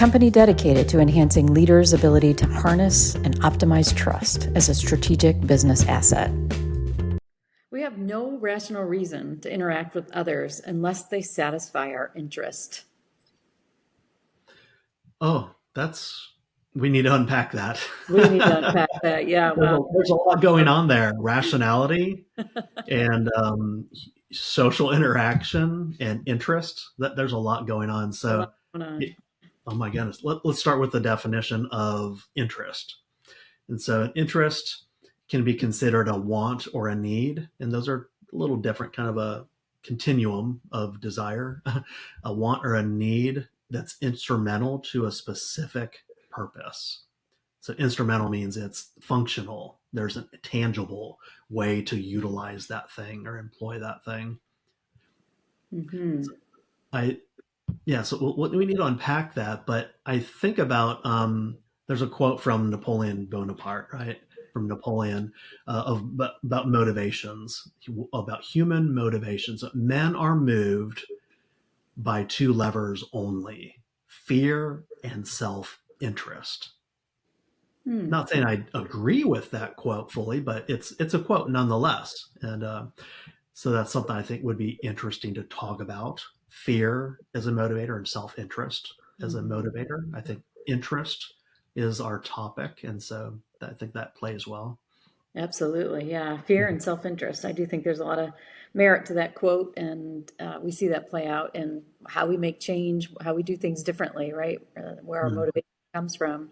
company dedicated to enhancing leaders' ability to harness and optimize trust as a strategic business asset. We have no rational reason to interact with others unless they satisfy our interest. Oh, we need to unpack that. We need to unpack that. Yeah, wow. There's a lot going on there. Rationality and social interaction and interest. There's a lot going on. So, oh my goodness. Let's start with the definition of interest. And so an interest can be considered a want or a need. And those are a little different, kind of a continuum of desire. A want or a need that's instrumental to a specific purpose. So instrumental means it's functional. There's a tangible way to utilize that thing or employ that thing. Mm-hmm. So we need to unpack that. But I think about there's a quote from Napoleon Bonaparte, right? From Napoleon about motivations, about human motivations. Men are moved by two levers only: fear and self-interest. Not saying I agree with that quote fully, but it's a quote nonetheless. And so that's something I think would be interesting to talk about. Fear as a motivator and self-interest as a motivator. I think interest is our topic, and so I think that plays well. Absolutely, yeah. Fear and self-interest. I do think there's a lot of merit to that quote, and we see that play out in how we make change, how we do things differently, right? Where our motivation comes from.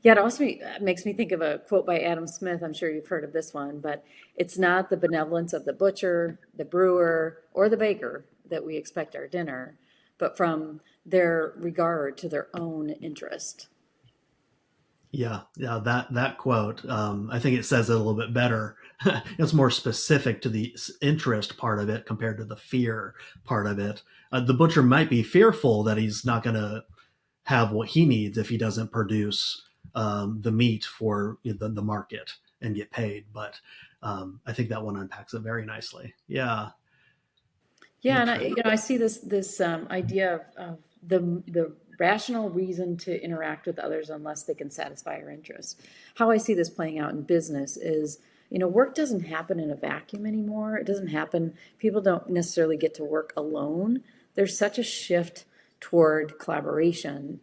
Yeah, it also makes me think of a quote by Adam Smith. I'm sure you've heard of this one, but it's not the benevolence of the butcher, the brewer, or the baker that we expect our dinner, but from their regard to their own interest. Yeah, that quote. I think it says it a little bit better. It's more specific to the interest part of it compared to the fear part of it. The butcher might be fearful that he's not going to have what he needs if he doesn't produce the meat for the market and get paid. But I think that one unpacks it very nicely. Yeah. Yeah, and I see this idea of the rational reason to interact with others unless they can satisfy our interests. How I see this playing out in business is, work doesn't happen in a vacuum anymore. It doesn't happen. People don't necessarily get to work alone. There's such a shift toward collaboration,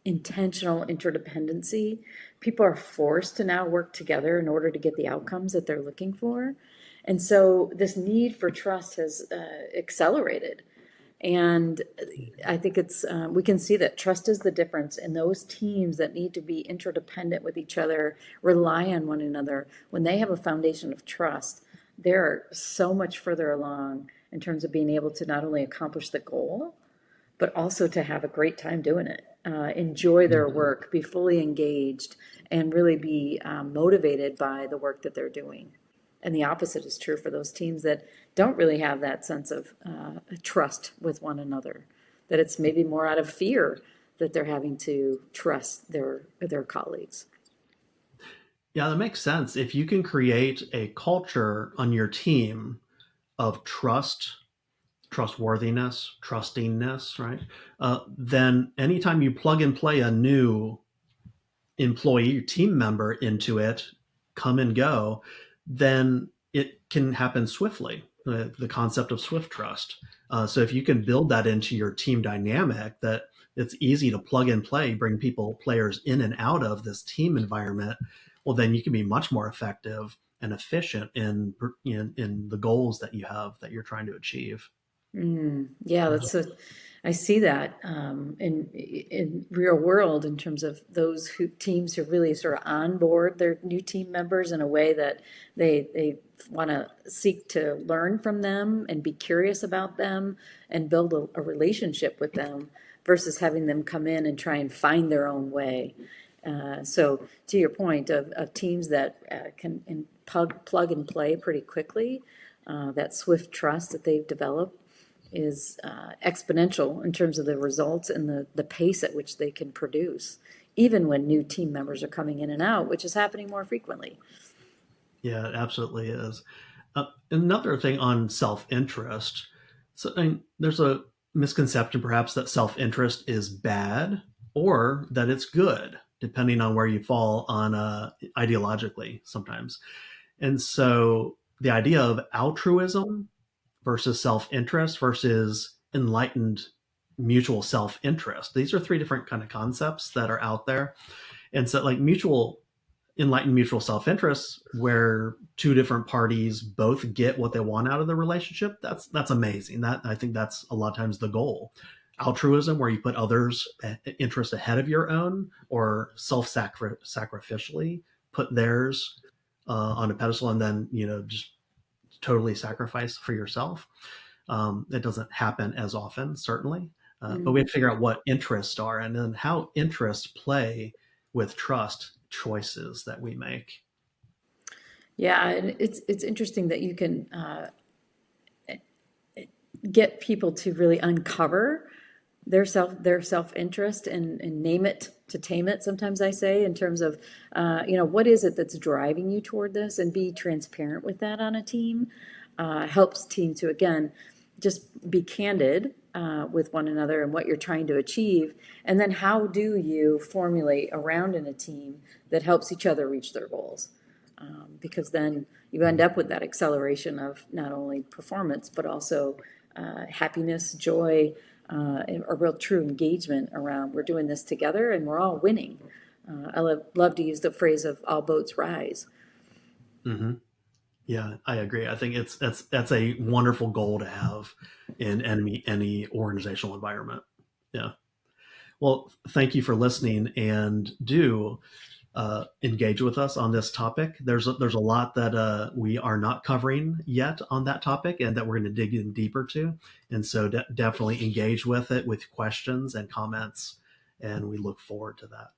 intentional interdependency. People are forced to now work together in order to get the outcomes that they're looking for. And so this need for trust has accelerated. And I think we can see that trust is the difference in those teams that need to be interdependent with each other, rely on one another. When they have a foundation of trust, they're so much further along in terms of being able to not only accomplish the goal, but also to have a great time doing it, enjoy their work, be fully engaged, and really be motivated by the work that they're doing. And the opposite is true for those teams that don't really have that sense of trust with one another, that it's maybe more out of fear that they're having to trust their colleagues. Yeah, that makes sense. If you can create a culture on your team of trust, trustworthiness, trustingness, right? Then anytime you plug and play a new employee, team member into it, come and go, then it can happen swiftly. The concept of swift trust. So if you can build that into your team dynamic, that it's easy to plug and play, bring players in and out of this team environment, well, then you can be much more effective and efficient in the goals that you have that you're trying to achieve. Yeah, I see that in real world in terms of those teams who really sort of onboard their new team members in a way that they want to seek to learn from them and be curious about them and build a relationship with them versus having them come in and try and find their own way. So to your point of teams that can plug and play pretty quickly, that swift trust that they've developed is exponential in terms of the results and the pace at which they can produce, even when new team members are coming in and out, which is happening more frequently. Yeah, it absolutely is. Another thing on self-interest. So there's a misconception perhaps that self-interest is bad or that it's good, depending on where you fall on ideologically sometimes. And so the idea of altruism versus self-interest versus enlightened mutual self-interest, these are three different kind of concepts that are out there. And so like enlightened mutual self-interest, where two different parties both get what they want out of the relationship, that's amazing. That, I think that's a lot of times the goal. Altruism, where you put others' interest ahead of your own, or self-sacrificially put theirs on a pedestal, and then just totally sacrifice for yourself. It doesn't happen as often, certainly, but we have to figure out what interests are, and then how interests play with trust choices that we make. Yeah, and it's interesting that you can get people to really uncover their self interest and name it to tame it. Sometimes I say, in terms of what is it that's driving you toward this, and be transparent with that on a team. Helps team to, again, just be candid with one another and what you're trying to achieve, and then how do you formulate around in a team that helps each other reach their goals. Because then you end up with that acceleration of not only performance, but also happiness, joy, a real true engagement around, we're doing this together and we're all winning. I love to use the phrase of all boats rise. Mm-hmm. Yeah, I agree. I think that's a wonderful goal to have in any organizational environment. Yeah. Well, thank you for listening, and do engage with us on this topic. There's a lot that we are not covering yet on that topic, and that we're going to dig in deeper to. And so definitely engage with it with questions and comments, and we look forward to that.